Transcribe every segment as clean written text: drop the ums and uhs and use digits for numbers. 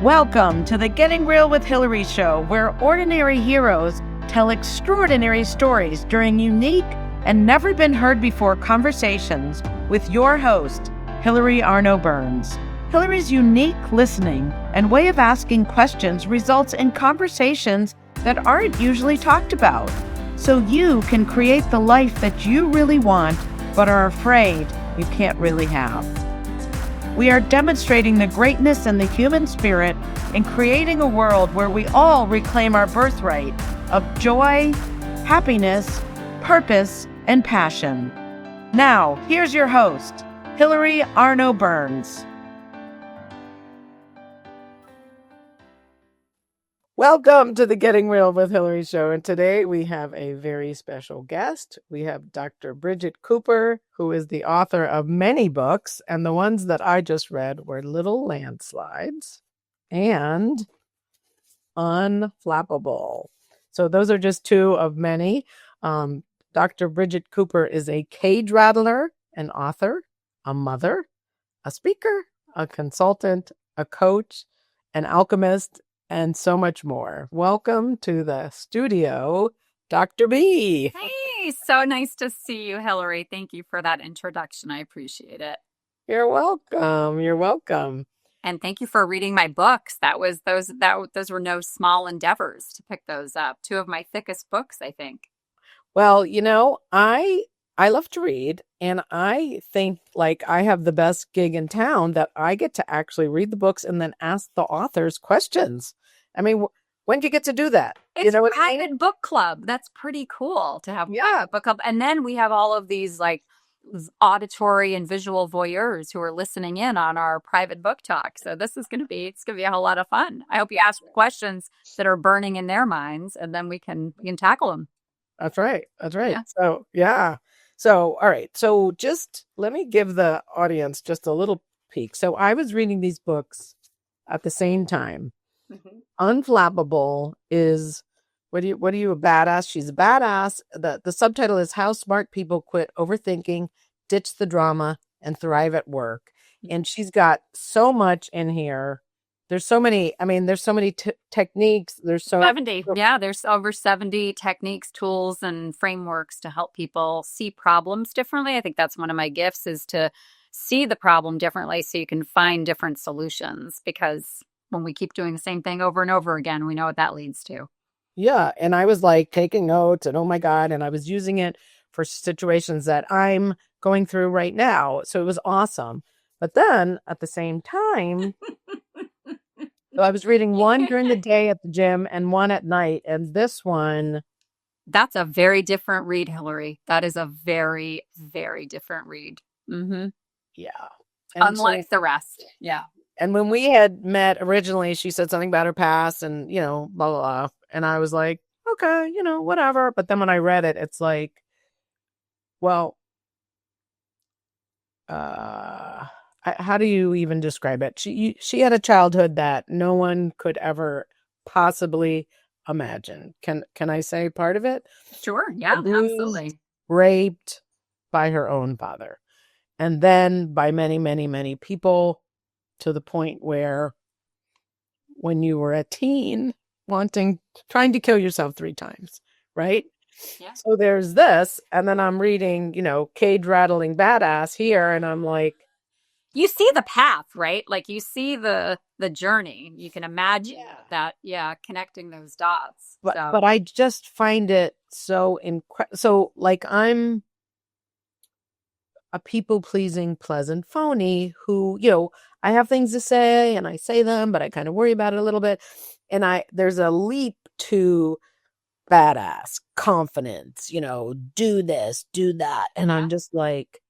Welcome to the Getting Real with Hilary show, where ordinary heroes tell extraordinary stories during unique and never been heard before conversations with your host, Hilary Arno Burns. Hilary's unique listening and way of asking questions results in conversations that aren't usually talked about, so you can create the life that you really want but are afraid you can't really have. We are demonstrating the greatness in the human spirit and creating a world where we all reclaim our birthright of joy, happiness, purpose, and passion. Now, here's your host, Hilary Arno Burns. Welcome to the Getting Real with Hilary show, and today we have a very special guest. We have Dr. Bridget Cooper, who is the author of many books, and the ones that I just read were Little Landslides and Unflappable. So those are just two of many. Dr. Bridget Cooper is a cage rattler, an author, a mother, a speaker, a consultant, a coach, an alchemist, and so much more. Welcome to the studio, Dr. B. Hey, so nice to see you, Hilary. Thank you for that introduction. I appreciate it. You're welcome. You're welcome. And thank you for reading my books. Those were no small endeavors to pick those up. Two of my thickest books, I think. Well, you know, I love to read, and I think like I have the best gig in town that I get to actually read the books and then ask the authors questions. I mean, when do you get to do that? It's a private book club. That's pretty cool to have a book club. And then we have all of these like auditory and visual voyeurs who are listening in on our private book talk. So it's going to be a whole lot of fun. I hope you ask questions that are burning in their minds, and then we can tackle them. That's right. Yeah. So, yeah. So, all right. So just let me give the audience just a little peek. So I was reading these books at the same time. Mm-hmm. Unflappable is, what are you, a badass? She's a badass. The subtitle is How Smart People Quit Overthinking, Ditch the Drama, and Thrive at Work. And she's got so much in here. There's so many techniques. There's 70. Yeah, there's over 70 techniques, tools, and frameworks to help people see problems differently. I think that's one of my gifts, is to see the problem differently so you can find different solutions. Because when we keep doing the same thing over and over again, we know what that leads to. Yeah. And I was like taking notes, and oh my God, and I was using it for situations that I'm going through right now. So it was awesome. But then at the same time, so I was reading one during the day at the gym and one at night. And this one. That's a very different read, Hilary. That is a very, very different read. Mm-hmm. Yeah. And unlike the rest. Yeah. And when we had met originally, she said something about her past and, blah, blah, blah. And I was like, okay, whatever. But then when I read it, it's like, well, how do you even describe it? She had a childhood that no one could ever possibly imagine. Can I say part of it? Sure. Yeah, Abused, absolutely. Raped by her own father. And then by many, many, many people, to the point where when you were a teen, trying to kill yourself 3 times, right? Yeah. So there's this, and then I'm reading, cage rattling badass here, and I'm like, you see the path, right? Like you see the journey. You can imagine that, connecting those dots. But I just find it so incredible. So like I'm a people-pleasing, pleasant phony who, I have things to say and I say them, but I kind of worry about it a little bit. And there's a leap to badass, confidence, do this, do that. And I'm just like,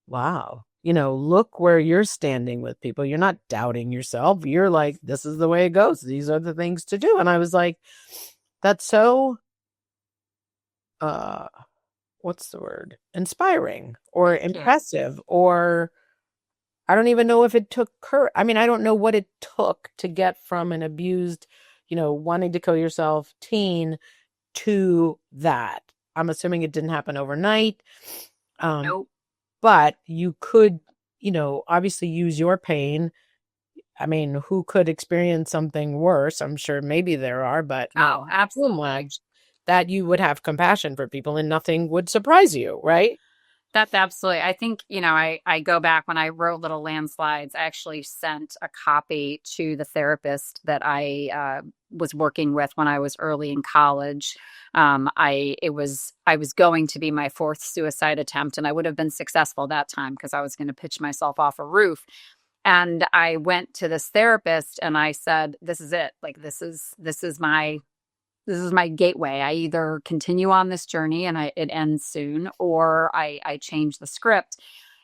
wow. Look where you're standing with people. You're not doubting yourself. You're like, this is the way it goes. These are the things to do. And I was like, that's so, what's the word? Inspiring or impressive, or I don't even know if it took courage. I mean, I don't know what it took to get from an abused, wanting to kill yourself teen to that. I'm assuming it didn't happen overnight. Nope. But you could, obviously use your pain I mean, who could experience something worse? I'm sure maybe there are, but Oh, absolutely. much that you would have compassion for people and nothing would surprise you, right? That's absolutely. I think, I go back when I wrote Little Landslides, I actually sent a copy to the therapist that I was working with when I was early in college. I was going to be my fourth suicide attempt, and I would have been successful that time because I was going to pitch myself off a roof. And I went to this therapist and I said, "This is it. Like this is my gateway. I either continue on this journey and it ends soon, or I change the script."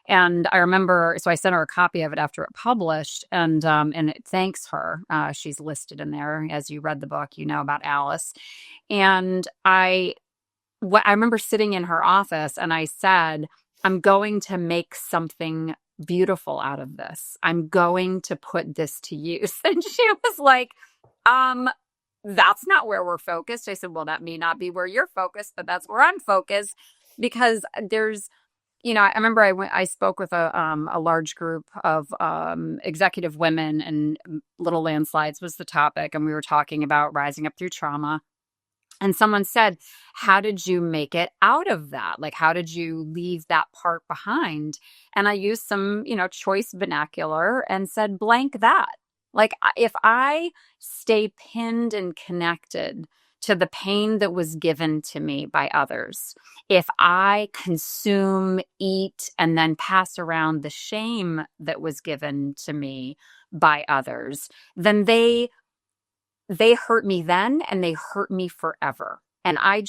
And I remember, so I sent her a copy of it after it published, and it thanks her. She's listed in there. As you read the book, you know about Alice. And I remember sitting in her office and I said, "I'm going to make something beautiful out of this. I'm going to put this to use." And she was like, um, "That's not where we're focused." I said, "Well, that may not be where you're focused, but that's where I'm focused." Because I remember I spoke with a large group of executive women, and Little Landslides was the topic. And we were talking about rising up through trauma. And someone said, "How did you make it out of that? Like, how did you leave that part behind?" And I used some, choice vernacular and said, "Blank that." Like, if I stay pinned and connected to the pain that was given to me by others, if I consume, eat, and then pass around the shame that was given to me by others, then they hurt me then and they hurt me forever. And I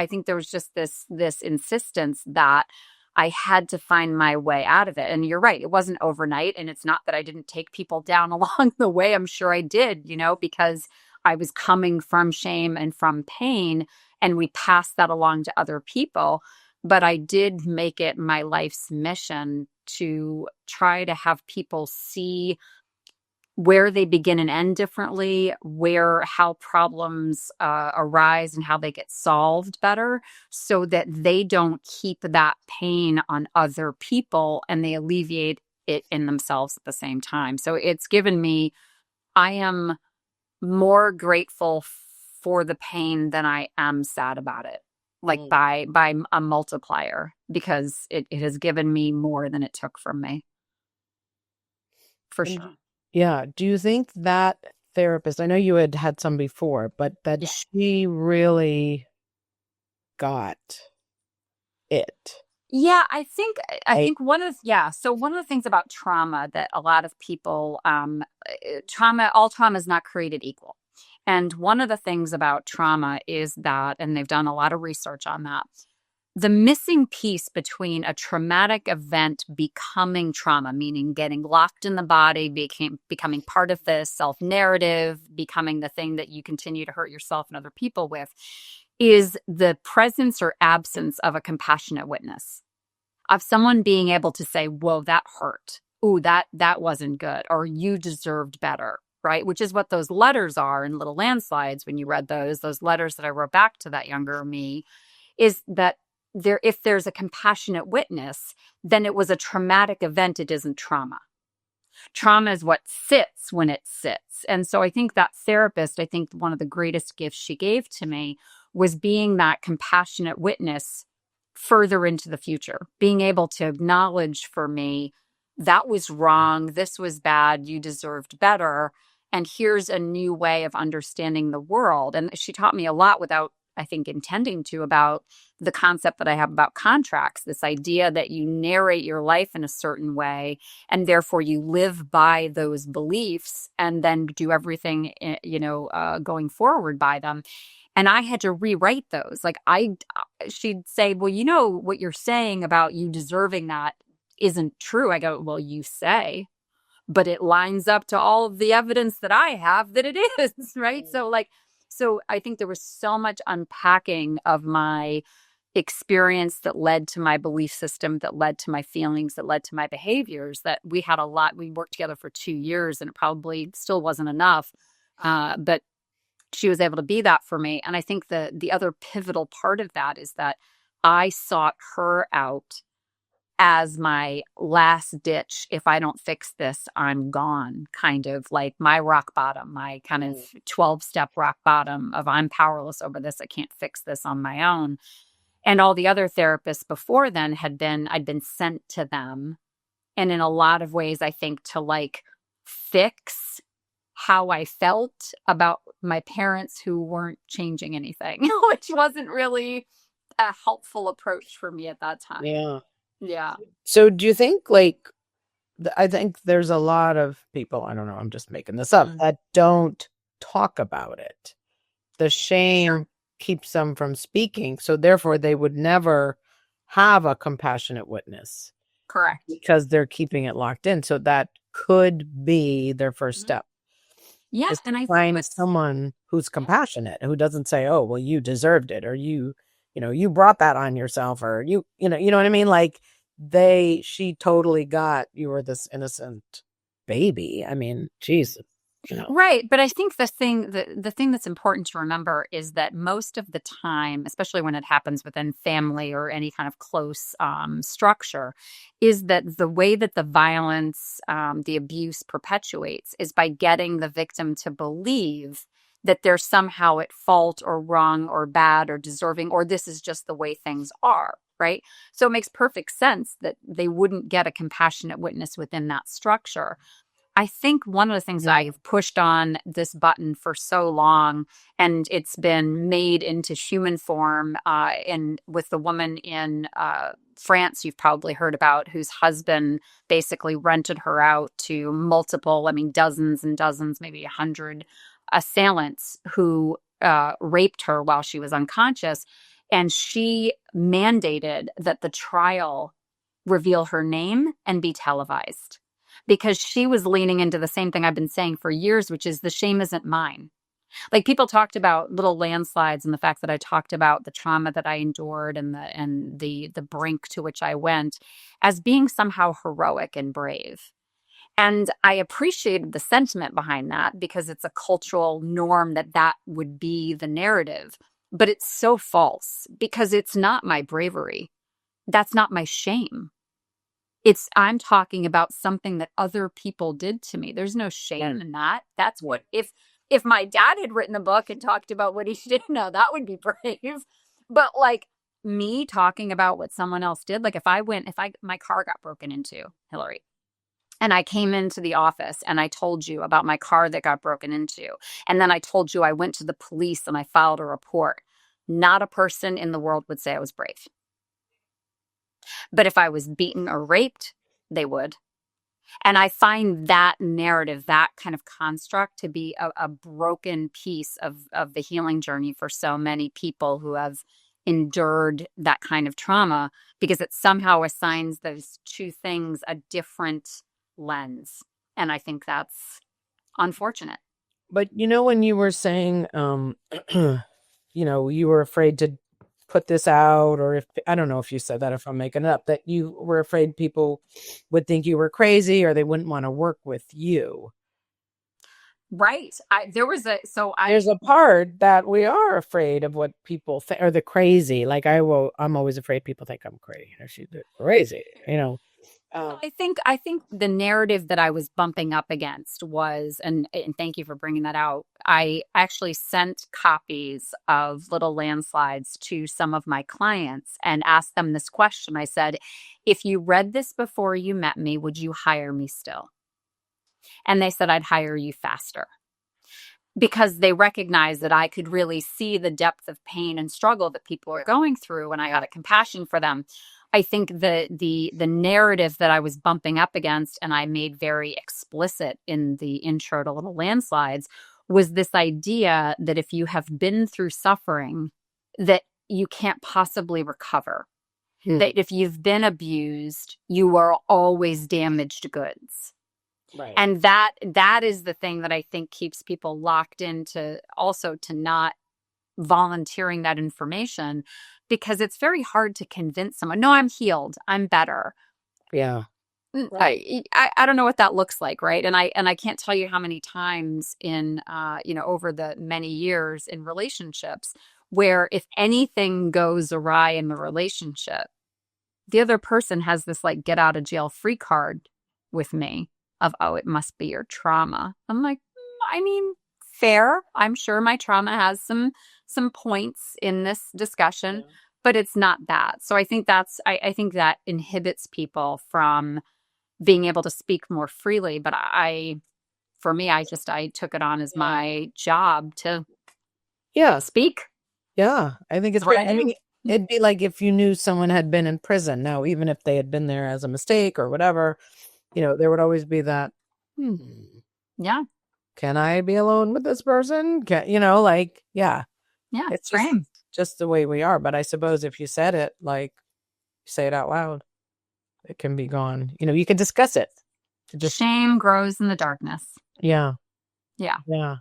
think there was just this insistence that I had to find my way out of it. And you're right, it wasn't overnight. And it's not that I didn't take people down along the way. I'm sure I did, because I was coming from shame and from pain, and we passed that along to other people. But I did make it my life's mission to try to have people see where they begin and end differently, how problems arise and how they get solved better, so that they don't keep that pain on other people and they alleviate it in themselves at the same time. So it's given me, I am more grateful for the pain than I am sad about it, like by a multiplier, because it has given me more than it took from me. For sure. Yeah. Do you think that therapist, I know you had some before, but that she really got it? Yeah, I think so one of the things about trauma that a lot of people, all trauma is not created equal. And one of the things about trauma is that, and they've done a lot of research on that, the missing piece between a traumatic event becoming trauma, meaning getting locked in the body, becoming part of the self-narrative, becoming the thing that you continue to hurt yourself and other people with, is the presence or absence of a compassionate witness, of someone being able to say, "Whoa, that hurt. Ooh, that wasn't good," or "You deserved better," right? Which is what those letters are in Little Landslides. When you read those letters that I wrote back to that younger me, is that if there's a compassionate witness, then it was a traumatic event. It isn't trauma. Trauma is what sits when it sits. And so I think that therapist, one of the greatest gifts she gave to me was being that compassionate witness further into the future, being able to acknowledge for me, that was wrong, this was bad, you deserved better, and here's a new way of understanding the world. And she taught me a lot without, I think, intending to, about the concept that I have about contracts, this idea that you narrate your life in a certain way, and therefore you live by those beliefs and then do everything, going forward by them. And I had to rewrite those. Like she'd say, "Well, what you're saying about you deserving that isn't true." I go, "Well, you say, but it lines up to all of the evidence that I have that it is," right? So I think there was so much unpacking of my experience that led to my belief system, that led to my feelings, that led to my behaviors, that we worked together for 2 years, and it probably still wasn't enough. But she was able to be that for me. And I think the other pivotal part of that is that I sought her out as my last ditch. If I don't fix this, I'm gone, kind of like my rock bottom, my kind of 12-step rock bottom of I'm powerless over this. I can't fix this on my own. And all the other therapists before then I'd been sent to them. And in a lot of ways, I think to like fix how I felt about my parents who weren't changing anything, which wasn't really a helpful approach for me at that time. Yeah. Yeah. So do you think like, I think there's a lot of people, I don't know, I'm just making this up, that don't talk about it. The shame keeps them from speaking. So therefore they would never have a compassionate witness. Correct. Because they're keeping it locked in. So that could be their first step. Yes. And I find someone who's compassionate, who doesn't say, oh, well, you deserved it, or you brought that on yourself, or you know what I mean? Like she totally got, you were this innocent baby. I mean, Jesus. Right. But I think the thing that's important to remember is that most of the time, especially when it happens within family or any kind of close structure, is that the way that the violence, the abuse perpetuates is by getting the victim to believe that they're somehow at fault or wrong or bad or deserving, or this is just the way things are. Right. So it makes perfect sense that they wouldn't get a compassionate witness within that structure. I think one of the things that I've pushed on this button for so long, and it's been made into human form, and with the woman in France you've probably heard about, whose husband basically rented her out to multiple, dozens and dozens, maybe 100 assailants who raped her while she was unconscious. And she mandated that the trial reveal her name and be televised, because she was leaning into the same thing I've been saying for years, which is the shame isn't mine. Like, people talked about little landslides and the fact that I talked about the trauma that I endured and the brink to which I went as being somehow heroic and brave. And I appreciated the sentiment behind that, because it's a cultural norm that would be the narrative. But it's so false, because it's not my bravery. That's not my shame. I'm talking about something that other people did to me. There's no shame in that. That's what, if my dad had written a book and talked about what he did, no, that would be brave. But like me talking about what someone else did, like if my car got broken into, Hilary, and I came into the office and I told you about my car that got broken into, and then I told you I went to the police and I filed a report, not a person in the world would say I was brave. But if I was beaten or raped, they would. And I find that narrative, that kind of construct, to be a broken piece of the healing journey for so many people who have endured that kind of trauma, because it somehow assigns those two things a different lens. And I think that's unfortunate. But when you were saying, you were afraid to put this out, or if, I don't know if you said that, if I'm making it up, that you were afraid people would think you were crazy or they wouldn't want to work with you. Right. There's a part that we are afraid of what people think, or the crazy. Like I'm always afraid people think I'm crazy, or she's crazy, I think the narrative that I was bumping up against was, and thank you for bringing that out, I actually sent copies of Little Landslides to some of my clients and asked them this question. I said, if you read this before you met me, would you hire me still? And they said, I'd hire you faster. Because they recognized that I could really see the depth of pain and struggle that people are going through, and I got a compassion for them. I think the narrative that I was bumping up against, and I made very explicit in the intro to Little Landslides, was this idea that if you have been through suffering, that you can't possibly recover. That if you've been abused, you are always damaged goods. Right. And that is the thing that I think keeps people locked into, also to not volunteering that information, because it's very hard to convince someone, no, I'm healed, I'm better. Yeah. Right. I don't know what that looks like, right? And I can't tell you how many times in over the many years in relationships where if anything goes awry in the relationship, the other person has this like get out of jail free card with me of, oh, it must be your trauma. I'm like, I mean, fair. I'm sure my trauma has some points in this discussion, but it's not that. So I think I think that inhibits people from being able to speak more freely. But for me, I took it on as my job to speak. Yeah, I think it's great. I mean, it'd be like if you knew someone had been in prison. Now, even if they had been there as a mistake or whatever, there would always be that, yeah, can I be alone with this person? yeah, it's just the way we are. But I suppose if you said it, like, say it out loud, it can be gone. You can discuss it. Shame grows in the darkness. Yeah. Yeah. Yeah.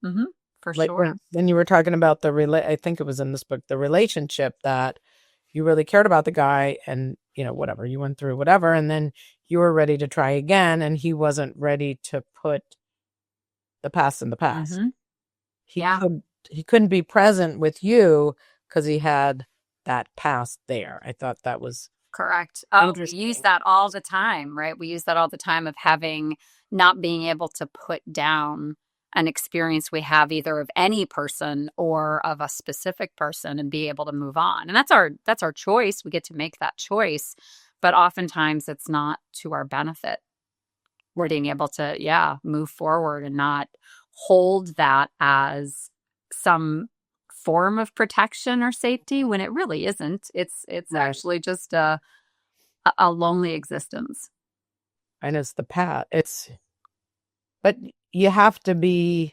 Mm-hmm. For sure. Then you were talking about I think it was in this book, the relationship that you really cared about the guy and, whatever, you went through whatever. And then you were ready to try again. And he wasn't ready to put the past in the past. Mm-hmm. He couldn't be present with you because he had that past there. I thought that was correct. Oh, we use that all the time, right? We use that all the time of not being able to put down an experience we have either of any person or of a specific person and be able to move on. And that's our choice. We get to make that choice, but oftentimes it's not to our benefit. We're being able to, move forward and not hold that as some form of protection or safety when it really isn't. It's actually just a lonely existence. And it's the path. But you have to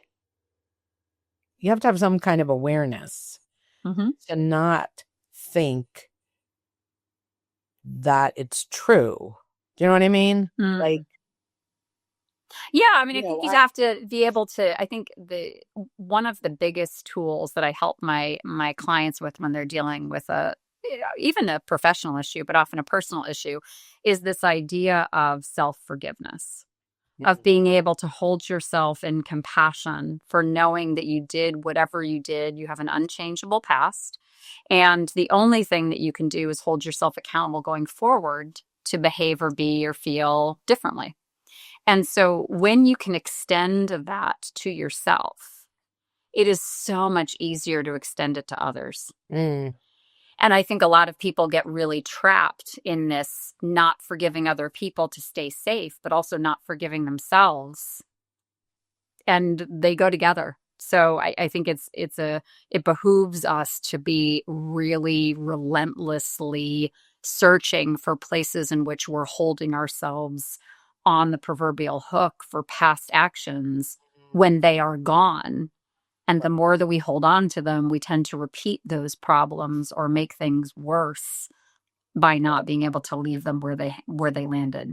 have some kind of awareness to not think that it's true. Do you know what I mean? Like, yeah, I mean, I think you have to be able to, I think one of the biggest tools that I help my clients with when they're dealing with even a professional issue, but often a personal issue, is this idea of self-forgiveness, of being able to hold yourself in compassion for knowing that you did whatever you did. You have an unchangeable past. And the only thing that you can do is hold yourself accountable going forward to behave or be or feel differently. And so when you can extend that to yourself, it is so much easier to extend it to others. And I think a lot of people get really trapped in this not forgiving other people to stay safe, but also not forgiving themselves. And they go together. So I think it behooves us to be really relentlessly searching for places in which we're holding ourselves on the proverbial hook for past actions when they are gone. And the more that we hold on to them, we tend to repeat those problems or make things worse by not being able to leave them where they landed.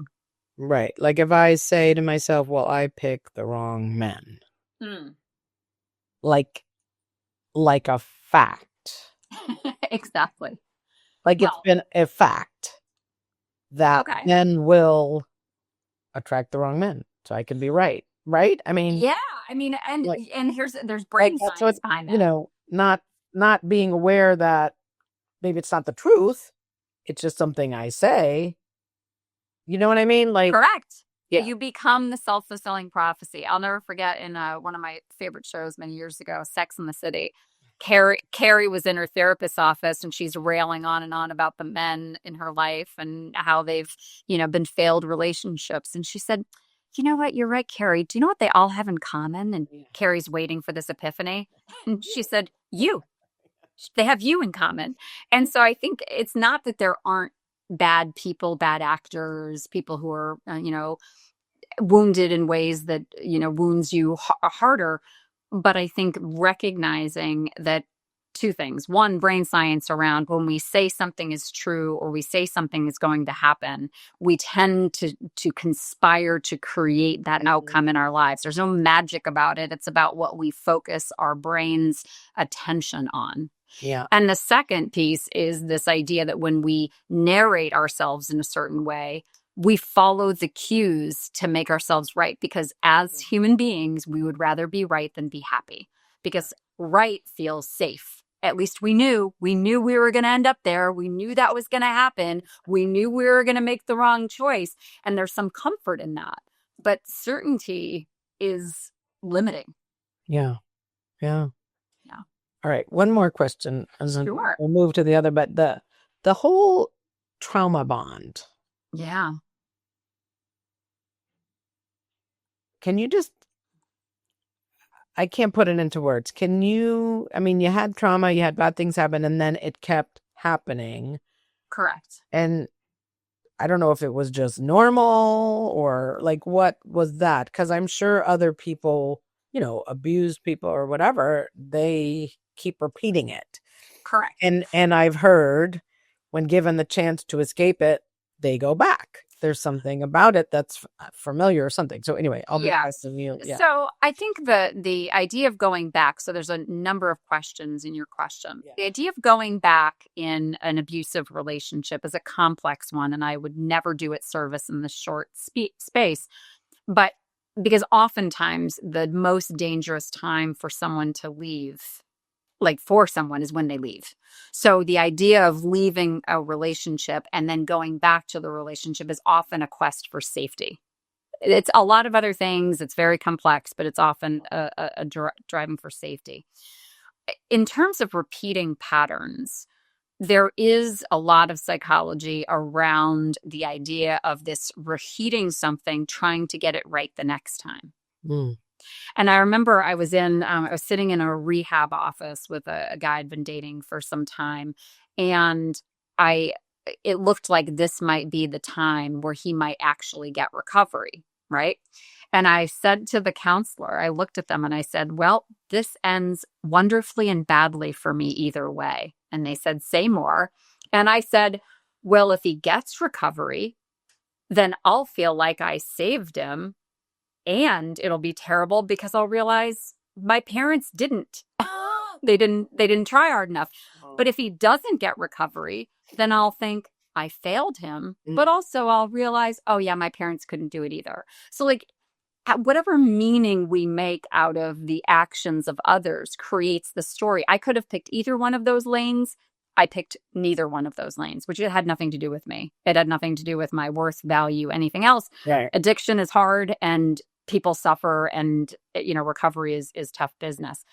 Right. Like if I say to myself, well, I picked the wrong men. Like a fact. Exactly. Like it's been a fact that men will attract the wrong men. So I can be right. Right? I mean, yeah. I mean, and there's brain science behind that. Not being aware that maybe it's not the truth. It's just something I say. You know what I mean? Like, correct. Yeah. You become the self-fulfilling prophecy. I'll never forget in one of my favorite shows many years ago, Sex and the City. Carrie was in her therapist's office and she's railing on and on about the men in her life and how they've, been failed relationships. And she said, you know what? You're right, Carrie. Do you know what they all have in common? And Carrie's waiting for this epiphany. And she said, you. They have you in common. And so I think it's not that there aren't bad people, bad actors, people who are, wounded in ways that, wounds you harder. But I think recognizing that two things. One, brain science around when we say something is true or we say something is going to happen, we tend to conspire to create that outcome in our lives. There's no magic about it. It's about what we focus our brain's attention on. Yeah. And the second piece is this idea that when we narrate ourselves in a certain way, we follow the cues to make ourselves right, because as human beings, we would rather be right than be happy, because right feels safe at least we knew we were going to end up there. We knew that was going to happen. We knew we were going to make the wrong choice. And there's some comfort in that. But certainty is limiting. Yeah. Yeah. Yeah. All right. One more question. Sure. We'll move to the other, but the whole trauma bond. Yeah. Can you just, I can't put it into words. Can you, I mean, you had trauma, you had bad things happen, and then it kept happening. Correct. And I don't know if it was just normal or like, what was that? Because I'm sure other people, you know, abused people or whatever, they keep repeating it. Correct. And I've heard when given the chance to escape it, they go back. There's something about it that's familiar or something. So anyway, I'll be asking you. Yeah. So I think the idea of going back, so there's a number of questions in your question. Yeah. The idea of going back in an abusive relationship is a complex one, and I would never do it service in this short space. But because oftentimes the most dangerous time for someone to leave, like for someone, is when they leave. So the idea of leaving a relationship and then going back to the relationship is often a quest for safety. It's a lot of other things. It's very complex, but it's often a driving for safety. In terms of repeating patterns, there is a lot of psychology around the idea of this repeating something, trying to get it right the next time. Mm. And I remember I was sitting in a rehab office with a guy I'd been dating for some time. And it looked like this might be the time where he might actually get recovery, right? And I said to the counselor, I looked at them and I said, well, this ends wonderfully and badly for me either way. And they said, say more. And I said, well, if he gets recovery, then I'll feel like I saved him. And it'll be terrible because I'll realize my parents didn't. They didn't try hard enough. But if he doesn't get recovery, then I'll think I failed him. But also I'll realize, oh yeah, my parents couldn't do it either. So like whatever meaning we make out of the actions of others creates the story. I could have picked either one of those lanes. I picked neither one of those lanes, which it had nothing to do with me. It had nothing to do with my worth, value, anything else. Right. Addiction is hard and people suffer, and recovery is tough business.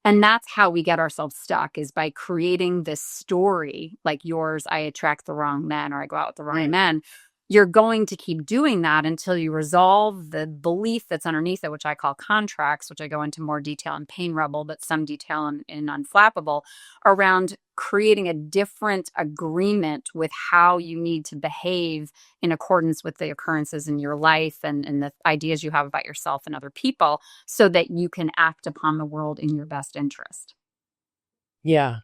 And that's how we get ourselves stuck, is by creating this story like yours. I attract the wrong men, or I go out with the wrong men. You're going to keep doing that until you resolve the belief that's underneath it, which I call contracts, which I go into more detail in Pain Rebel, but some detail in Unflappable, around creating a different agreement with how you need to behave in accordance with the occurrences in your life and the ideas you have about yourself and other people, so that you can act upon the world in your best interest. Yeah.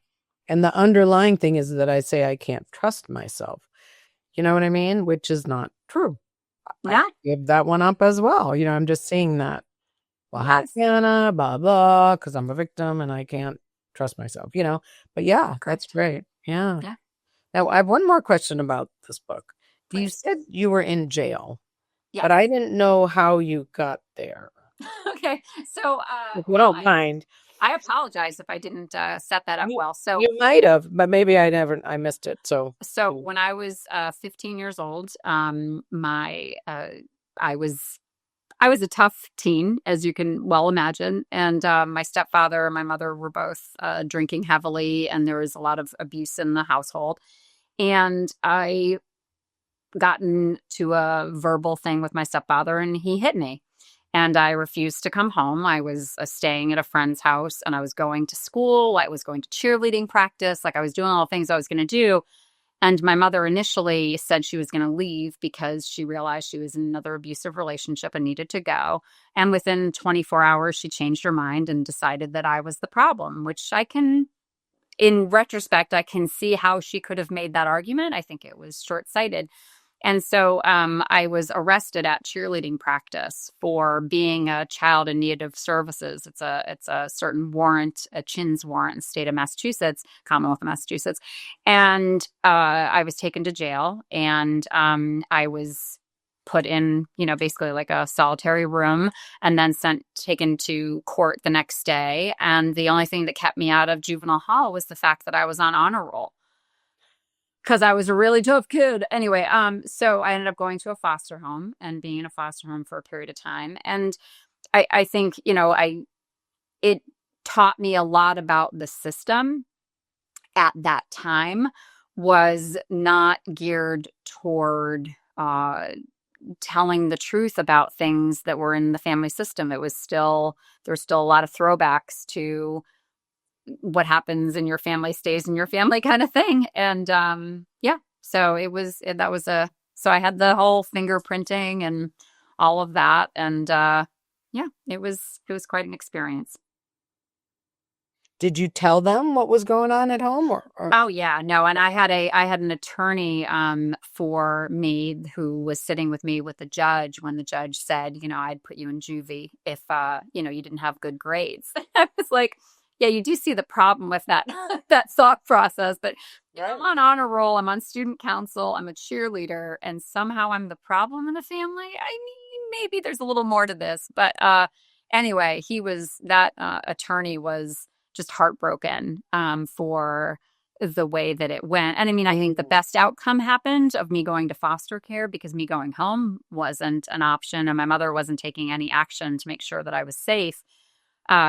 And the underlying thing is that I say I can't trust myself. You know what I mean? Which is not true. Yeah. I give that one up as well. I'm just seeing that. Well, how can I, blah, blah, because I'm a victim and I can't trust myself, But yeah, that's great. Yeah. Now, I have one more question about this book. Please. You said you were in jail, but I didn't know how you got there. Okay. So, if you don't mind. I apologize if I didn't set that up well. So you might have, but maybe I missed it. So when I was 15 years old, I was a tough teen, as you can well imagine. And my stepfather and my mother were both drinking heavily, and there was a lot of abuse in the household. And I got into a verbal thing with my stepfather, and he hit me. And I refused to come home. I was staying at a friend's house, and I was going to school. I was going to cheerleading practice. Like, I was doing all the things I was going to do. And my mother initially said she was going to leave because she realized she was in another abusive relationship and needed to go. And within 24 hours, she changed her mind and decided that I was the problem, which in retrospect, I can see how she could have made that argument. I think it was short-sighted. And so I was arrested at cheerleading practice for being a child in need of services. It's a certain warrant, a CHINS warrant in the state of Massachusetts, Commonwealth of Massachusetts. And I was taken to jail, and I was put in, basically like a solitary room, and then taken to court the next day. And the only thing that kept me out of juvenile hall was the fact that I was on honor roll, because I was a really tough kid. Anyway, so I ended up going to a foster home and being in a foster home for a period of time. And I think, it taught me a lot about the system at that time was not geared toward telling the truth about things that were in the family system. There was still a lot of throwbacks to what happens in your family stays in your family kind of thing. And so so I had the whole fingerprinting and all of that. And it was quite an experience. Did you tell them what was going on at home or? Oh yeah, no. And I had an attorney for me who was sitting with me with the judge when the judge said, I'd put you in juvie if you didn't have good grades. I was like, yeah, you do see the problem with that that thought process, but I'm on honor roll, I'm on student council, I'm a cheerleader, and somehow I'm the problem in the family. I mean, maybe there's a little more to this, but anyway, that attorney was just heartbroken for the way that it went. And I mean, I think the best outcome happened of me going to foster care, because me going home wasn't an option and my mother wasn't taking any action to make sure that I was safe.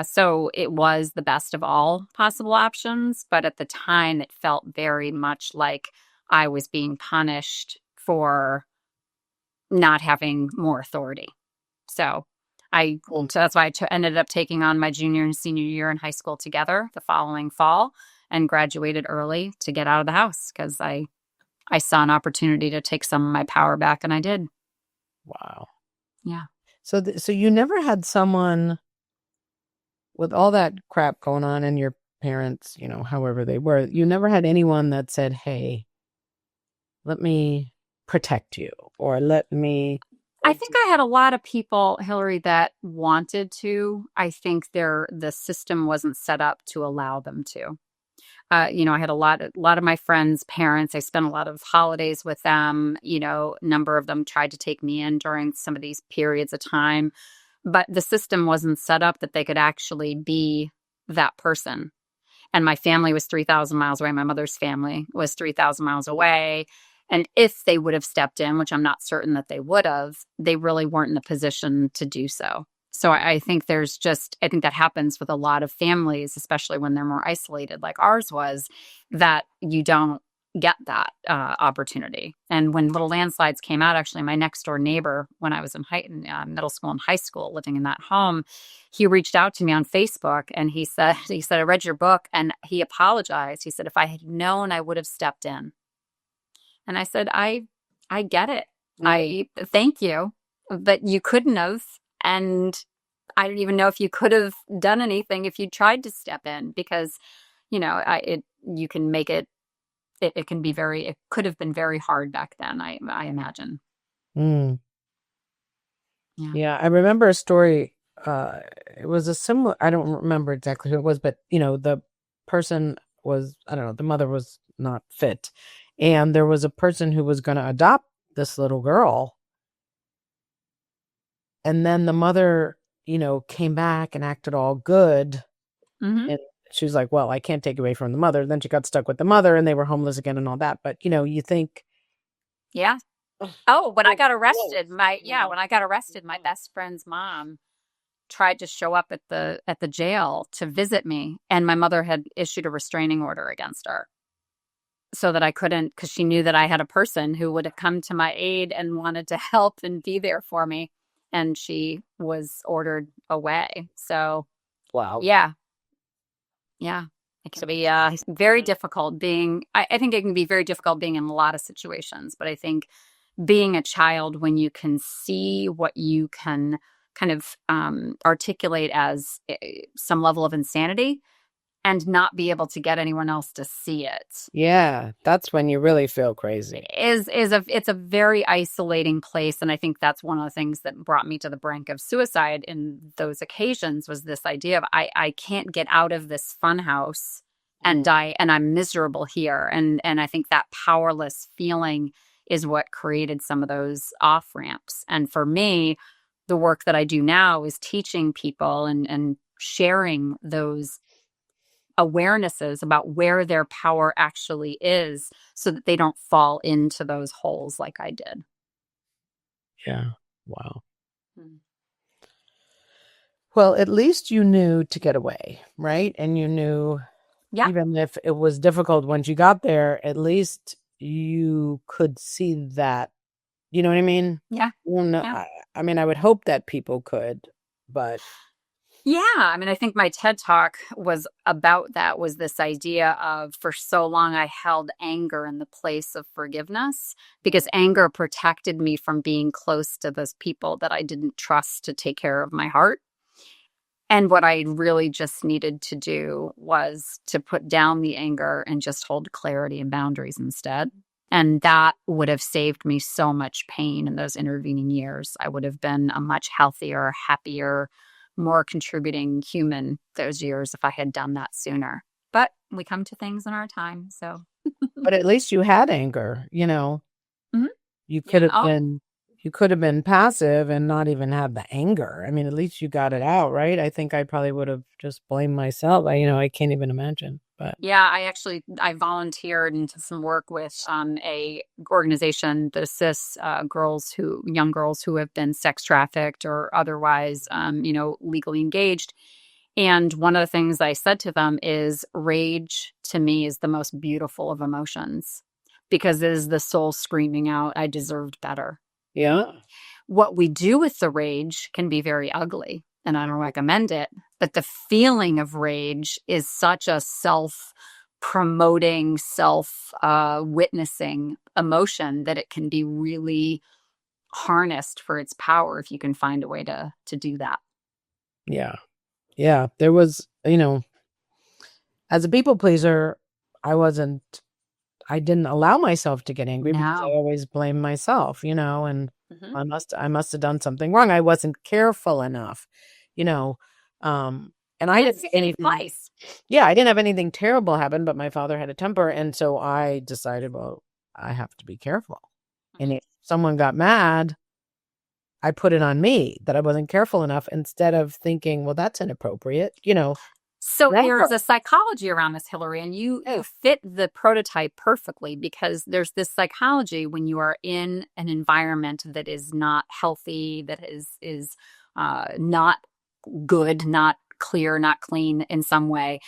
So it was the best of all possible options. But at the time, it felt very much like I was being punished for not having more authority. So that's why I ended up taking on my junior and senior year in high school together the following fall and graduated early to get out of the house, because I saw an opportunity to take some of my power back, and I did. Wow. Yeah. So you never had someone with all that crap going on and your parents, however they were, you never had anyone that said, hey, let me protect you, or let me... I think I had a lot of people, Hilary, that wanted to. I think the system wasn't set up to allow them to. I had a lot of my friends' parents. I spent a lot of holidays with them. A number of them tried to take me in during some of these periods of time, but the system wasn't set up that they could actually be that person. And my family was 3,000 miles away. My mother's family was 3,000 miles away. And if they would have stepped in, which I'm not certain that they would have, they really weren't in a position to do so. So I think I think that happens with a lot of families, especially when they're more isolated like ours was, that you don't get that opportunity. And when Little Landslides came out, actually, my next door neighbor, when I was in middle school and high school, living in that home, he reached out to me on Facebook and he said, I read your book, and he apologized. He said, if I had known, I would have stepped in. And I said, I get it. I thank you, but you couldn't have. And I don't even know if you could have done anything if you tried to step in, because, you can make it. It can be it could have been very hard back then, I imagine. Mm. Yeah, I remember a story. It was a similar, I don't remember exactly who it was, but, the person was, I don't know, the mother was not fit. And there was a person who was going to adopt this little girl. And then the mother, came back and acted all good. Mm-hmm. And she was like, well, I can't take away from the mother. Then she got stuck with the mother and they were homeless again and all that. But, you think. Yeah. Oh, when I got arrested, when I got arrested, my best friend's mom tried to show up at the jail to visit me. And my mother had issued a restraining order against her, so that I couldn't, because she knew that I had a person who would have come to my aid and wanted to help and be there for me. And she was ordered away. So, wow. Yeah. Yeah. It can be very difficult I think it can be very difficult being in a lot of situations. But I think being a child, when you can see what you can kind of articulate as some level of insanity, and not be able to get anyone else to see it. Yeah, that's when you really feel crazy. It's a very isolating place. And I think that's one of the things that brought me to the brink of suicide in those occasions, was this idea of I can't get out of this funhouse and die, and I'm miserable here. And I think that powerless feeling is what created some of those off ramps. And for me, the work that I do now is teaching people and sharing those awarenesses about where their power actually is so that they don't fall into those holes like I did. Yeah. Wow. Well, at least you knew to get away, right? And you knew, even if it was difficult once you got there, at least you could see that. You know what I mean? Yeah. I mean, I would hope that people could, but. Yeah. I mean, I think my TED Talk was about that, was this idea of, for so long, I held anger in the place of forgiveness because anger protected me from being close to those people that I didn't trust to take care of my heart. And what I really just needed to do was to put down the anger and just hold clarity and boundaries instead. And that would have saved me so much pain in those intervening years. I would have been a much healthier, happier, more contributing human those years if I had done that sooner. But we come to things in our time, so. But at least you had anger, you know. Mm-hmm. You could have been passive and not even had the anger. I mean, at least you got it out, right? I think I probably would have just blamed myself. I can't even imagine. But yeah, I volunteered into some work with a organization that assists young girls who have been sex trafficked or otherwise, legally engaged. And one of the things I said to them is, rage to me is the most beautiful of emotions because it is the soul screaming out, I deserved better. Yeah. What we do with the rage can be very ugly, and I don't recommend it. But the feeling of rage is such a self-promoting, self-witnessing emotion that it can be really harnessed for its power if you can find a way to do that. Yeah. Yeah. There was, as a people pleaser, I didn't allow myself to get angry because I always blamed myself, and I must have done something wrong. I wasn't careful enough, and I didn't anything. Yeah, I didn't have anything terrible happen, but my father had a temper, and so I decided, well, I have to be careful. And if someone got mad, I put it on me that I wasn't careful enough instead of thinking, well, that's inappropriate, So there's a psychology around this, Hilary, and you fit the prototype perfectly because there's this psychology when you are in an environment that is not healthy, that is not good, not clear, not clean in some way,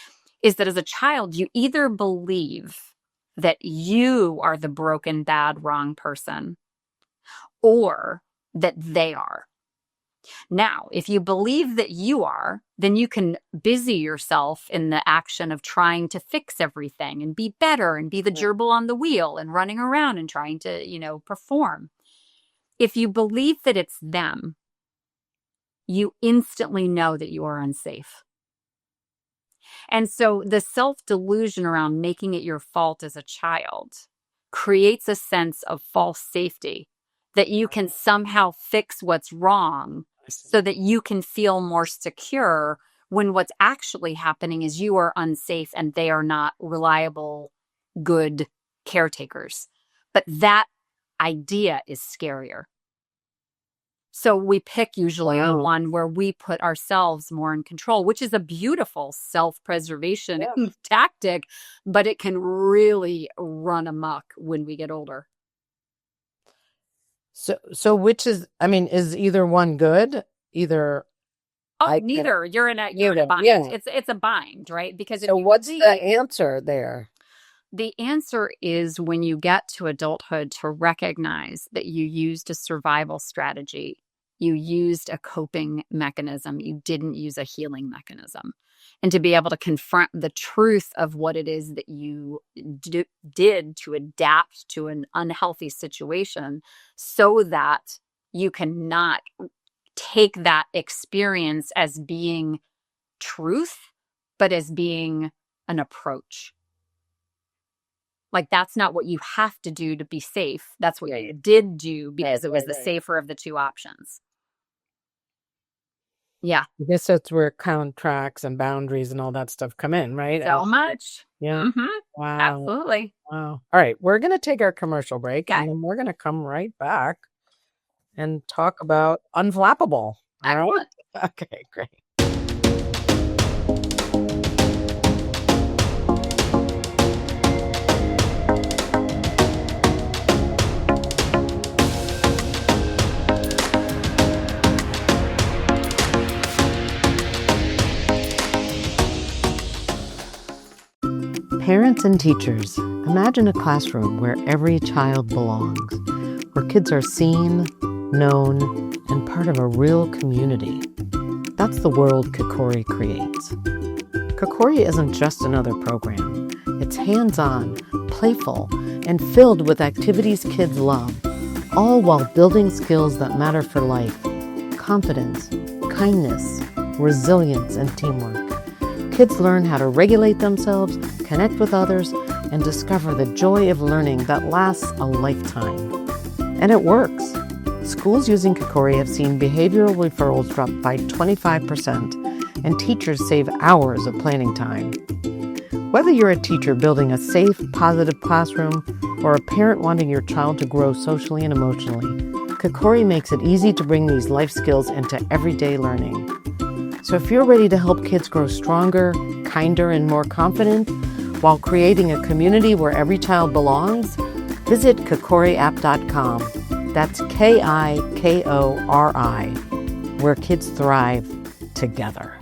is that as a child, you either believe that you are the broken, bad, wrong person or that they are. Now, if you believe that you are, then you can busy yourself in the action of trying to fix everything and be better and be the gerbil on the wheel and running around and trying to, perform. If you believe that it's them, you instantly know that you are unsafe. And so the self-delusion around making it your fault as a child creates a sense of false safety that you can somehow fix what's wrong so that you can feel more secure when what's actually happening is you are unsafe and they are not reliable, good caretakers. But that idea is scarier. So we pick usually the one where we put ourselves more in control, which is a beautiful self-preservation tactic, but it can really run amok when we get older. So which is either one good? Either. Neither. You're in a bind. Yeah. It's a bind, right? Because what's the answer there? The answer is when you get to adulthood to recognize that you used a survival strategy, you used a coping mechanism, you didn't use a healing mechanism. And to be able to confront the truth of what it is that you did to adapt to an unhealthy situation so that you cannot take that experience as being truth, but as being an approach. Like, that's not what you have to do to be safe. That's what you did do because it was the safer of the two options. Yeah. I guess that's where contracts and boundaries and all that stuff come in, right? So much. Yeah. Mm-hmm. Wow. Absolutely. Wow. All right. We're going to take our commercial break Okay. and then we're going to come right back and talk about Unflappable. All right. Excellent. Okay, great. Parents and teachers, imagine a classroom where every child belongs, where kids are seen, known, and part of a real community. That's the world Kokori creates. Kokori isn't just another program. It's hands-on, playful, and filled with activities kids love, all while building skills that matter for life: confidence, kindness, resilience, and teamwork. Kids learn how to regulate themselves, connect with others, and discover the joy of learning that lasts a lifetime. And it works. Schools using Kokori have seen behavioral referrals drop by 25%, and teachers save hours of planning time. Whether you're a teacher building a safe, positive classroom or a parent wanting your child to grow socially and emotionally, Kokori makes it easy to bring these life skills into everyday learning. So if you're ready to help kids grow stronger, kinder, and more confident while creating a community where every child belongs, visit kokoriapp.com. That's Kikori, where kids thrive together.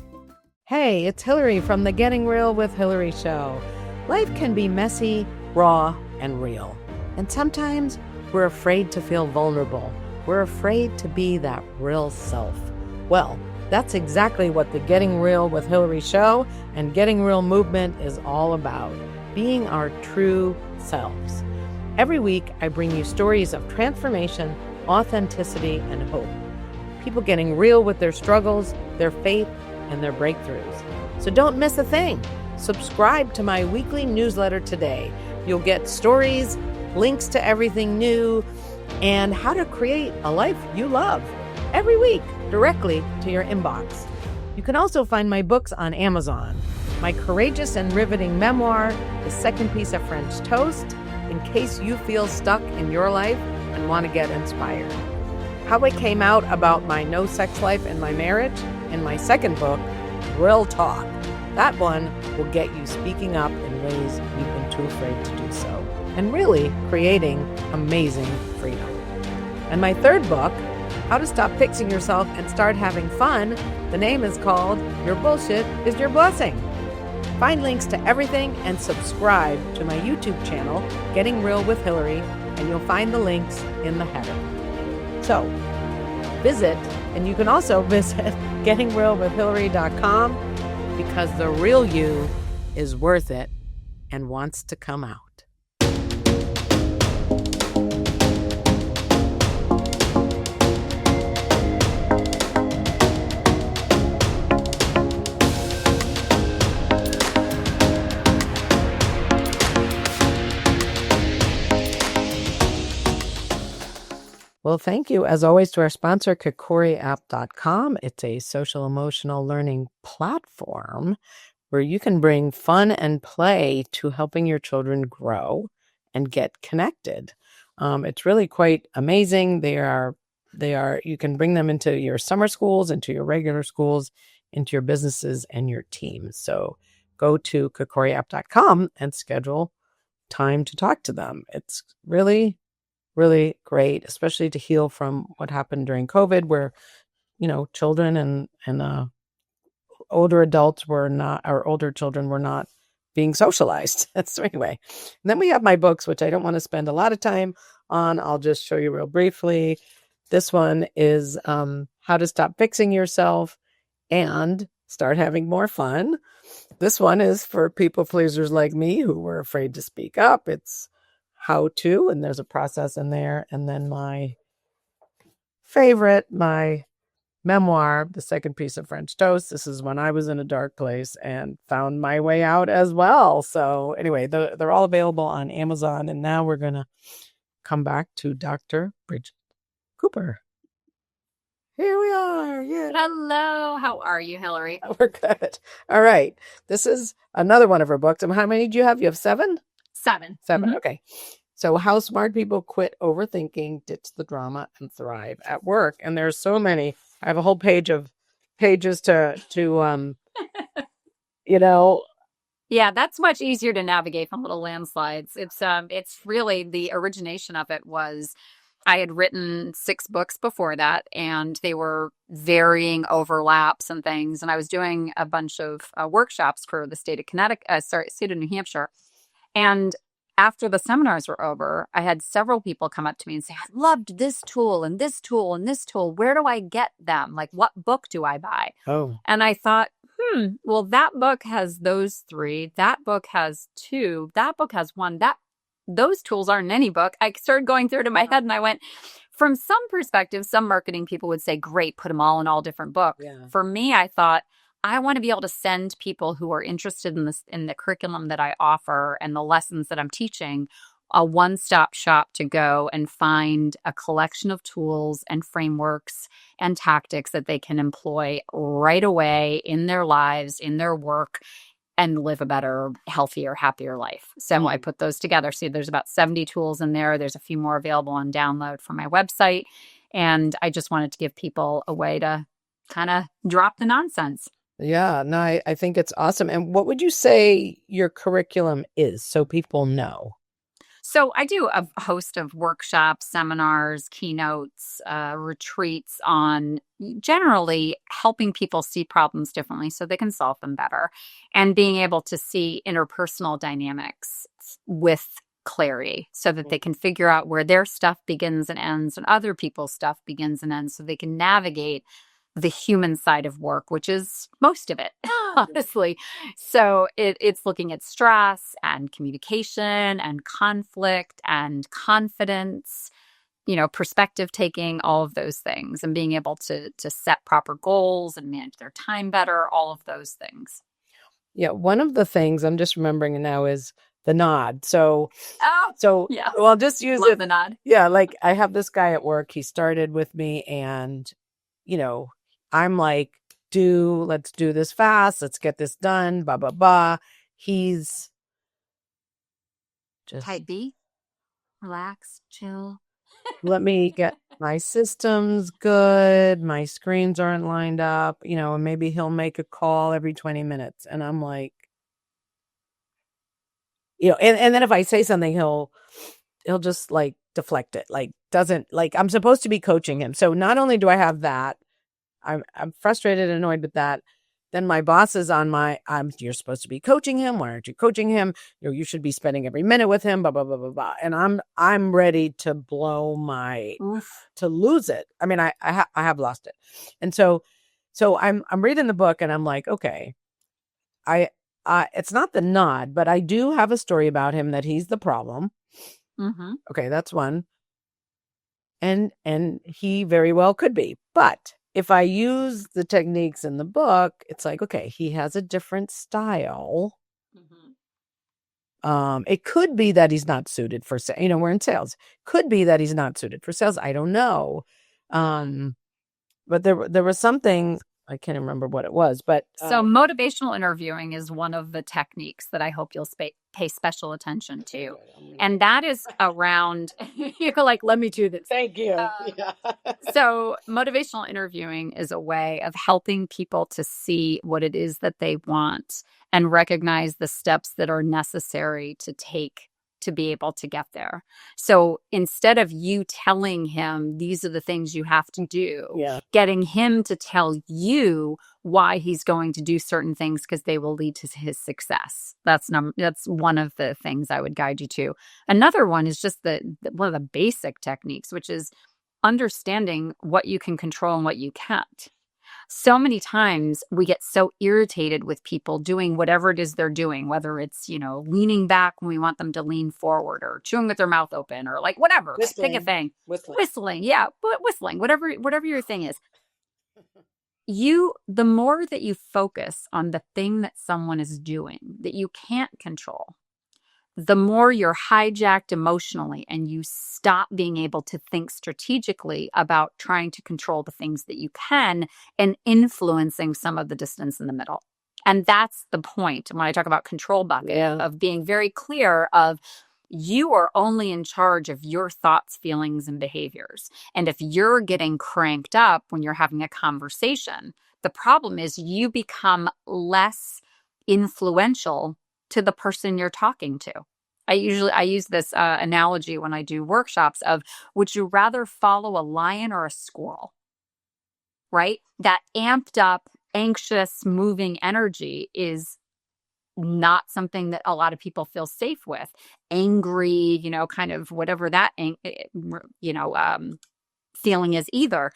Hey, it's Hilary from the Getting Real with Hilary show. Life can be messy, raw, and real. And sometimes we're afraid to feel vulnerable. We're afraid to be that real self. Well, that's exactly what the Getting Real with Hilary show and Getting Real movement is all about, being our true selves. Every week, I bring you stories of transformation, authenticity, and hope. People getting real with their struggles, their faith, and their breakthroughs. So don't miss a thing. Subscribe to my weekly newsletter today. You'll get stories, links to everything new, and how to create a life you love every week directly to your inbox. You can also find my books on Amazon. My courageous and riveting memoir, The Second Piece of French Toast, in case you feel stuck in your life and want to get inspired. How I came out about my no sex life in my marriage, in my second book, Real Talk. That one will get you speaking up in ways you've been too afraid to do so, and really creating amazing freedom. And my third book, How to Stop Fixing Yourself and Start Having Fun, the name is called Your Bullshit is Your Blessing. Find links to everything and subscribe to my YouTube channel, Getting Real with Hilary, and you'll find the links in the header. So visit, and you can also visit gettingrealwithhilary.com, because the real you is worth it and wants to come out. Well, thank you, as always, to our sponsor, kokoriapp.com. It's a social emotional learning platform where you can bring fun and play to helping your children grow and get connected. It's really quite amazing. You can bring them into your summer schools, into your regular schools, into your businesses and your teams. So go to kokoriapp.com and schedule time to talk to them. It's really great, especially to heal from what happened during COVID, where, children and older adults older children were not being socialized. So anyway, and then we have my books, which I don't want to spend a lot of time on. I'll just show you real briefly. This one is How to Stop Fixing Yourself and Start Having More Fun. This one is for people pleasers like me who were afraid to speak up. It's how to, and there's a process in there. And then my favorite, my memoir, The Second Piece of French Toast. This is when I was in a dark place and found my way out as well. So anyway, they're all available on Amazon. And now we're going to come back to Dr. Bridget Cooper. Here we are. Yeah. Hello. How are you, Hilary? We're good. All right. This is another one of her books. And how many do you have? You have 7? 7. 7. Mhm. Okay. So How Smart People Quit Overthinking, Ditch the Drama, and Thrive at Work. And there's so many. I have a whole page of pages to you know. Yeah, that's much easier to navigate from little landslides. It's really the origination of it was I had written 6 books before that, and they were varying overlaps and things. And I was doing a bunch of workshops for the state of state of New Hampshire. And after the seminars were over, I had several people come up to me and say, I loved this tool and this tool and this tool. Where do I get them? Like, what book do I buy? Oh. And I thought, well, that book has those 3. That book has 2. That book has 1. Those tools aren't in any book. I started going through it in my head and I went, from some perspective, some marketing people would say, great, put them all in all different books. Yeah. For me, I thought, I want to be able to send people who are interested in this, in the curriculum that I offer and the lessons that I'm teaching, a one-stop shop to go and find a collection of tools and frameworks and tactics that they can employ right away in their lives, in their work, and live a better, healthier, happier life. So I put those together. See, there's about 70 tools in there. There's a few more available on download from my website. And I just wanted to give people a way to kind of drop the nonsense. Yeah, no, I think it's awesome. And what would you say your curriculum is so people know? So I do a host of workshops, seminars, keynotes, retreats on generally helping people see problems differently so they can solve them better, and being able to see interpersonal dynamics with clarity so that they can figure out where their stuff begins and ends and other people's stuff begins and ends so they can navigate the human side of work, which is most of it, honestly. So it's looking at stress and communication and conflict and confidence, perspective taking, all of those things, and being able to set proper goals and manage their time better, all of those things. Yeah, one of the things I'm just remembering now is the nod. So yeah. Well, I'll just use Love the nod. Yeah, like I have this guy at work. He started with me, and I'm like, let's do this fast. Let's get this done. Blah, blah, blah. He's just type B, relax, chill. Let me get my systems good. My screens aren't lined up, and maybe he'll make a call every 20 minutes. And I'm like, and then if I say something, he'll just like deflect it. Like doesn't like, I'm supposed to be coaching him. So not only do I have that, I'm frustrated and annoyed with that. Then my boss is on you're supposed to be coaching him. Why aren't you coaching him? You should be spending every minute with him, blah, blah, blah, blah, blah. And I'm ready to blow to lose it. I mean, I have lost it. And so I'm reading the book and I'm like, okay, it's not the nod, but I do have a story about him that he's the problem. Mm-hmm. Okay. That's one. And he very well could be, but if I use the techniques in the book, it's like, okay, he has a different style. Mm-hmm. It could be that he's not suited for, we're in sales. Could be that he's not suited for sales. I don't know. But there was something, I can't remember what it was, but. So motivational interviewing is one of the techniques that I hope you'll pay special attention to. And that is around, you go like, let me do this. Thank you. So motivational interviewing is a way of helping people to see what it is that they want and recognize the steps that are necessary to take to be able to get there. So instead of you telling him these are the things you have to do, getting him to tell you why he's going to do certain things because they will lead to his success. That's one of the things I would guide you to. Another one is just one of the basic techniques, which is understanding what you can control and what you can't. So many times we get so irritated with people doing whatever it is they're doing, whether it's, leaning back when we want them to lean forward, or chewing with their mouth open, or like whatever, pick a thing. Whistling. Yeah. But whistling, whatever your thing is. The more that you focus on the thing that someone is doing that you can't control, the more you're hijacked emotionally and you stop being able to think strategically about trying to control the things that you can and influencing some of the distance in the middle. And that's the point when I talk about control bucket, of being very clear of you are only in charge of your thoughts, feelings, and behaviors. And if you're getting cranked up when you're having a conversation, the problem is you become less influential to the person you're talking to. I use this analogy when I do workshops of, would you rather follow a lion or a squirrel? Right? That amped up, anxious, moving energy is not something that a lot of people feel safe with. Angry, kind of whatever that, feeling is either.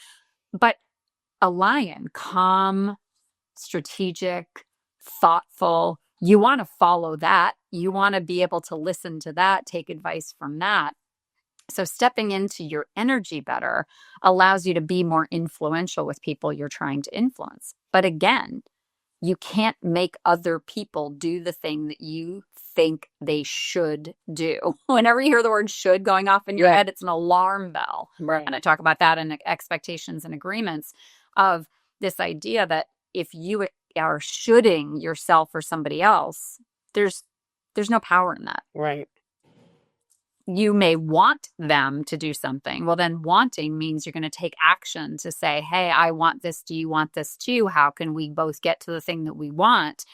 But a lion, calm, strategic, thoughtful, you want to follow that. You want to be able to listen to that, take advice from that. So stepping into your energy better allows you to be more influential with people you're trying to influence. But again, you can't make other people do the thing that you think they should do. Whenever you hear the word should going off in your head, it's an alarm bell. Right. And I talk about that in expectations and agreements of this idea that if you are shoulding yourself or somebody else, there's no power in that. Right. You may want them to do something. Well, then wanting means you're going to take action to say, hey, I want this. Do you want this too? How can we both get to the thing that we want?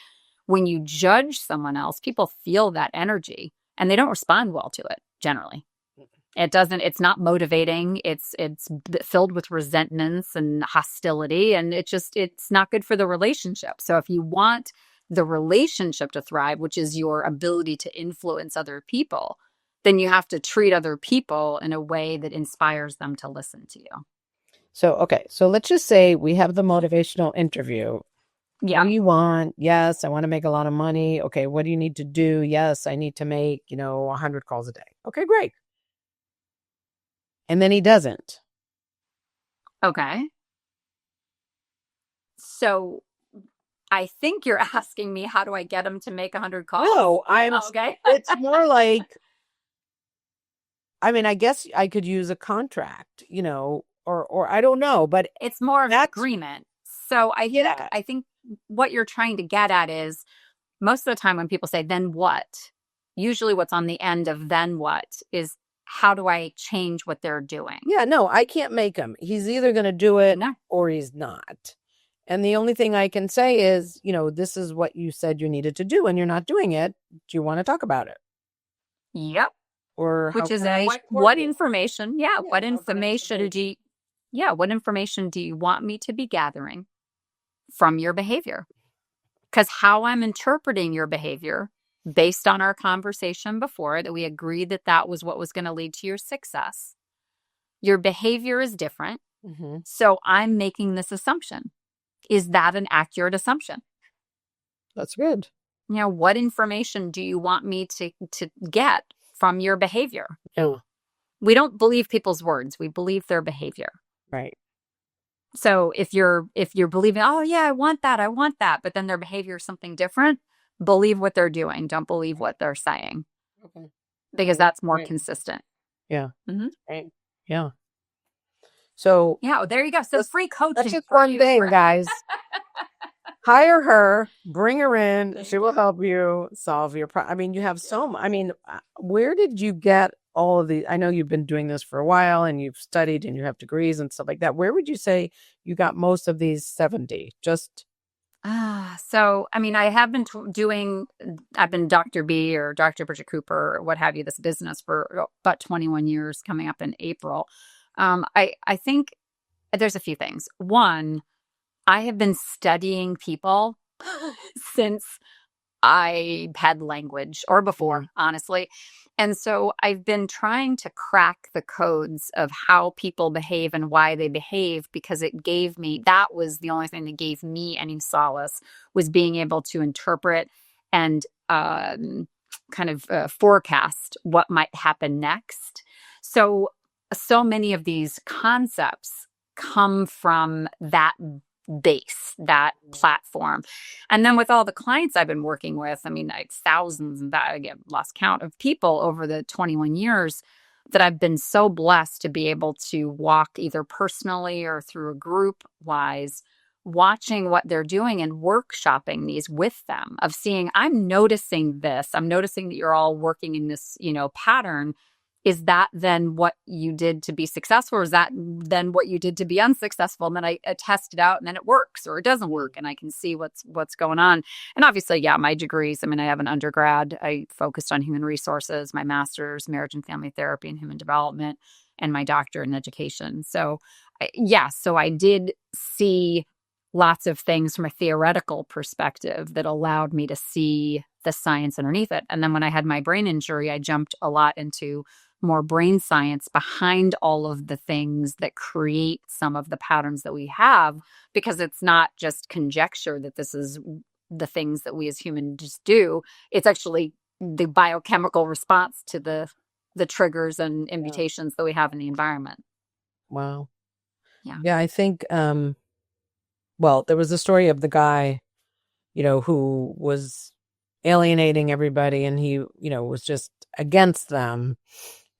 When you judge someone else, people feel that energy and they don't respond well to it generally. It's not motivating. It's filled with resentments and hostility, and it's not good for the relationship. So if you want the relationship to thrive, which is your ability to influence other people, then you have to treat other people in a way that inspires them to listen to you. So, okay. So let's just say we have the motivational interview. Yeah. What do you want? Yes, I want to make a lot of money. Okay. What do you need to do? Yes, I need to make, 100 calls a day. Okay, great. And then he doesn't. Okay. So I think you're asking me, how do I get him to make 100 calls? No, okay. It's more like, I guess I could use a contract, or I don't know, but it's more of an agreement. So I think what you're trying to get at is, most of the time when people say, then what? Usually what's on the end of then what is, how do I change what they're doing? Yeah, no, I can't make him. He's either going to do it or he's not. And the only thing I can say is, this is what you said you needed to do and you're not doing it. Do you want to talk about it? Yep. Or which is what information? Yeah. What information what information do you want me to be gathering from your behavior? Because how I'm interpreting your behavior based on our conversation before, that we agreed that was what was going to lead to your success. Your behavior is different. Mm-hmm. So I'm making this assumption. Is that an accurate assumption? That's good. What information do you want me to get from your behavior? Yeah. We don't believe people's words. We believe their behavior. Right. So if you're believing, oh yeah, I want that, but then their behavior is something different, believe what they're doing. Don't believe what they're saying. Okay. Because that's more consistent. Yeah. Mm-hmm. Right. Yeah. So yeah, there you go. So free coaching. That's just one thing, guys. Hire her, bring her in. She will help you solve your problem. You have where did you get all of these? I know you've been doing this for a while and you've studied and you have degrees and stuff like that. Where would you say you got most of these 70? So, I have been I've been Dr. B or Dr. Bridget Cooper or what have you, this business for about 21 years coming up in April. I think there's a few things. One, I have been studying people since I had language, or before, honestly. And so I've been trying to crack the codes of how people behave and why they behave, because that was the only thing that gave me any solace, was being able to interpret and forecast what might happen next. So many of these concepts come from that base, that platform. And then with all the clients I've been working with, I mean, thousands and that I get lost count of people over the 21 years that I've been so blessed to be able to walk either personally or through a group wise, watching what they're doing and workshopping these with them, of seeing, I'm noticing this, I'm noticing that you're all working in this, pattern. Is that then what you did to be successful, or is that then what you did to be unsuccessful? And then I test it out, and then it works or it doesn't work, and I can see what's going on. And obviously, yeah, my degrees, I mean, I have an undergrad, I focused on human resources, my master's, marriage and family therapy and human development, and my doctorate in education. So so I did see lots of things from a theoretical perspective that allowed me to see the science underneath it. And then when I had my brain injury, I jumped a lot into more brain science behind all of the things that create some of the patterns that we have, because it's not just conjecture that this is the things that we as humans do. It's actually the biochemical response to the triggers and invitations that we have in the environment. Wow. Yeah. I think, well, there was a story of the guy, who was alienating everybody, and he, was just against them.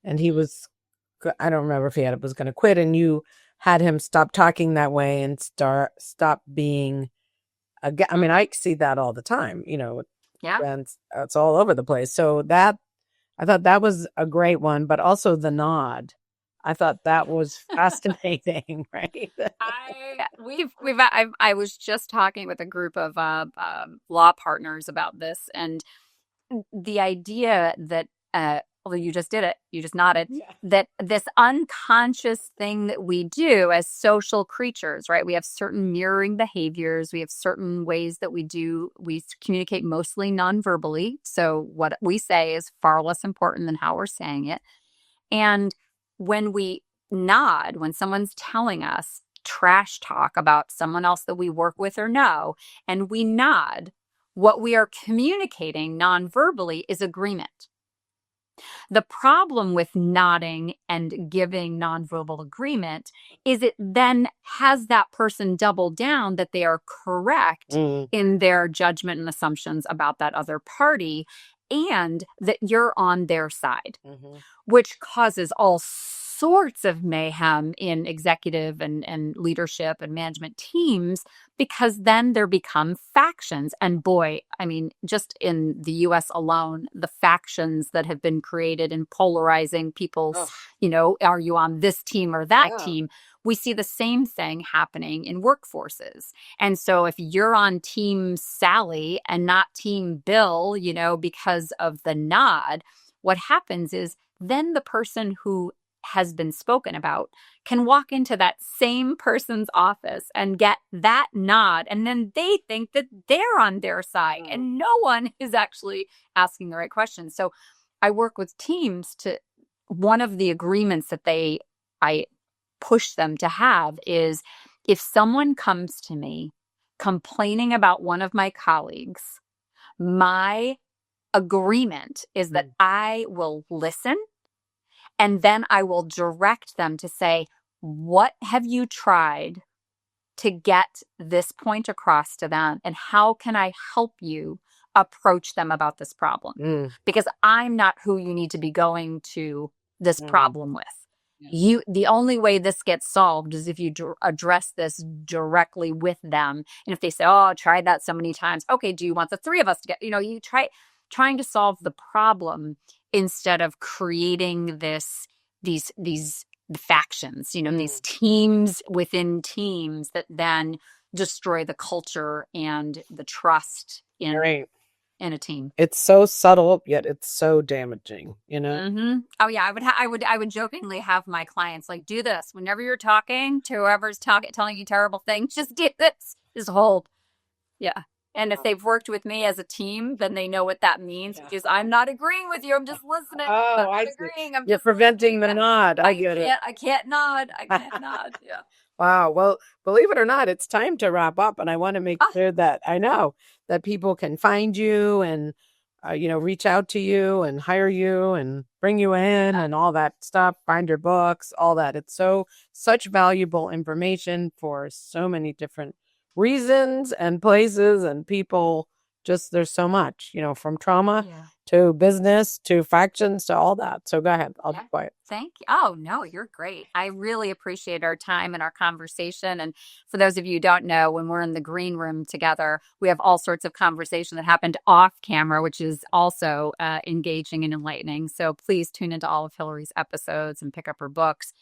And he was, I don't remember if he was going to quit, and you had him stop talking that way and stop being, I mean, I see that all the time, and it's all over the place. So I thought that was a great one, but also the nod. I thought that was fascinating, right? I was just talking with a group of law partners about this, and the idea that, although you just did it, you just nodded, that this unconscious thing that we do as social creatures, right? We have certain mirroring behaviors. We have certain ways that we communicate mostly non-verbally. So what we say is far less important than how we're saying it. And when we nod, when someone's telling us trash talk about someone else that we work with or know, and we nod, what we are communicating non-verbally is agreement. The problem with nodding and giving nonverbal agreement is it then has that person double down that they are correct in their judgment and assumptions about that other party, and that you're on their side, which causes all sorts of mayhem in executive and leadership and management teams, because then there become factions. And boy, I mean, just in the US alone, the factions that have been created in polarizing people's, are you on this team or that team? We see the same thing happening in workforces. And so if you're on team Sally and not team Bill, because of the nod, what happens is then the person who has been spoken about can walk into that same person's office and get that nod, and then they think that they're on their side, and no one is actually asking the right questions. So I work with teams to, one of the agreements that I push them to have is, if someone comes to me complaining about one of my colleagues, my agreement is that I will listen. And then I will direct them to say, what have you tried to get this point across to them? And how can I help you approach them about this problem? Because I'm not who you need to be going to this problem with. The only way this gets solved is if you address this directly with them. And if they say, oh, I tried that so many times. Okay, do you want the three of us to get, you trying to solve the problem instead of creating these factions, these teams within teams that then destroy the culture and the trust in a team. It's so subtle, yet it's so damaging, Oh yeah, I would jokingly have my clients like, do this whenever you're talking to whoever's telling you terrible things. Just do this. Just hold. Yeah. And if they've worked with me as a team, then they know what that means, because I'm not agreeing with you. I'm just listening. Oh, I'm not agreeing. You're preventing the nod. I get it. I can't nod. Yeah. Wow. Well, believe it or not, it's time to wrap up. And I want to make sure that I know that people can find you and, reach out to you and hire you and bring you in and all that stuff, find your books, all that. It's such valuable information for so many different reasons and places and people. Just there's so much, from trauma to business to factions to all that. So go ahead. I'll be quiet. Thank you. Oh, no, you're great. I really appreciate our time and our conversation. And for those of you who don't know, when we're in the green room together, we have all sorts of conversation that happened off camera, which is also engaging and enlightening. So please tune into all of Hilary's episodes and pick up her books.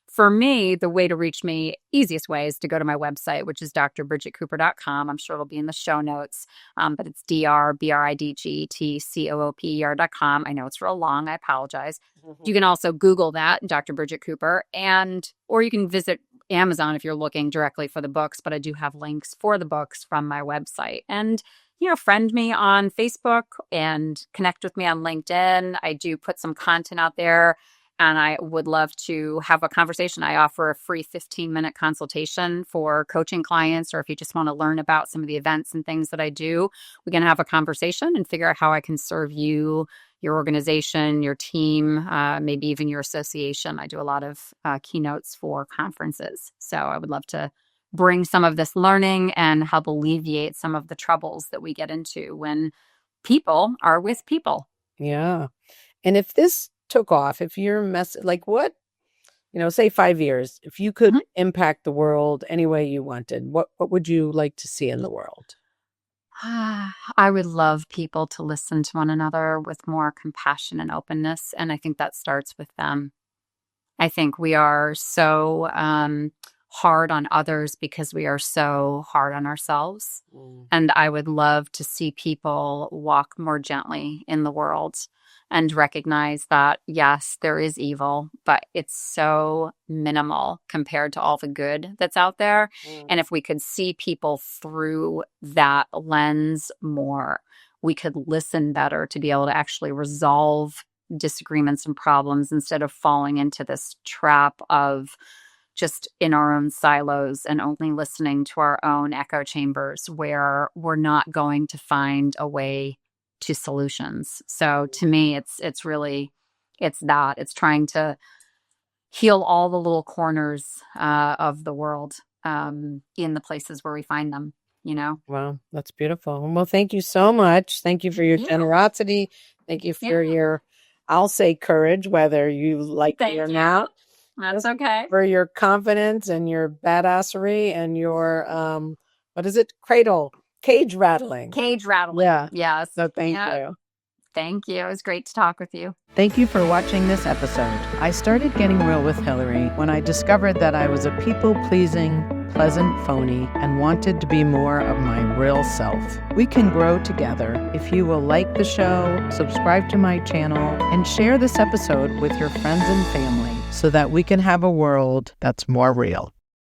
For me, the way to reach me, easiest way, is to go to my website, which is drbridgetcooper.com. I'm sure it'll be in the show notes, but it's drbridgetcooper.com. I know it's real long. I apologize. You can also Google that, Dr. Bridget Cooper, or you can visit Amazon if you're looking directly for the books, but I do have links for the books from my website. And friend me on Facebook and connect with me on LinkedIn. I do put some content out there. And I would love to have a conversation. I offer a free 15-minute consultation for coaching clients, or if you just want to learn about some of the events and things that I do, we can have a conversation and figure out how I can serve you, your organization, your team, maybe even your association. I do a lot of keynotes for conferences. So I would love to bring some of this learning and help alleviate some of the troubles that we get into when people are with people. Yeah. And if this took off, if you're like what, say 5 years, if you could impact the world any way you wanted, what would you like to see in the world? I would love people to listen to one another with more compassion and openness. And I think that starts with them. I think we are so hard on others because we are so hard on ourselves. And I would love to see people walk more gently in the world and recognize that, yes, there is evil, but it's so minimal compared to all the good that's out there. And if we could see people through that lens more, we could listen better to be able to actually resolve disagreements and problems instead of falling into this trap of just in our own silos and only listening to our own echo chambers where we're not going to find a way to solutions. So to me, it's that. It's trying to heal all the little corners of the world in the places where we find them, Wow, that's beautiful. Well, thank you so much. Thank you for your generosity. Thank you for your, I'll say courage, whether you like it or not. That's okay. For your confidence and your badassery and your, what is it? Cage rattling. Yeah. Yes. So thank you. Thank you. It was great to talk with you. Thank you for watching this episode. I started getting real with Hilary when I discovered that I was a people-pleasing, pleasant phony and wanted to be more of my real self. We can grow together if you will like the show, subscribe to my channel, and share this episode with your friends and family so that we can have a world that's more real.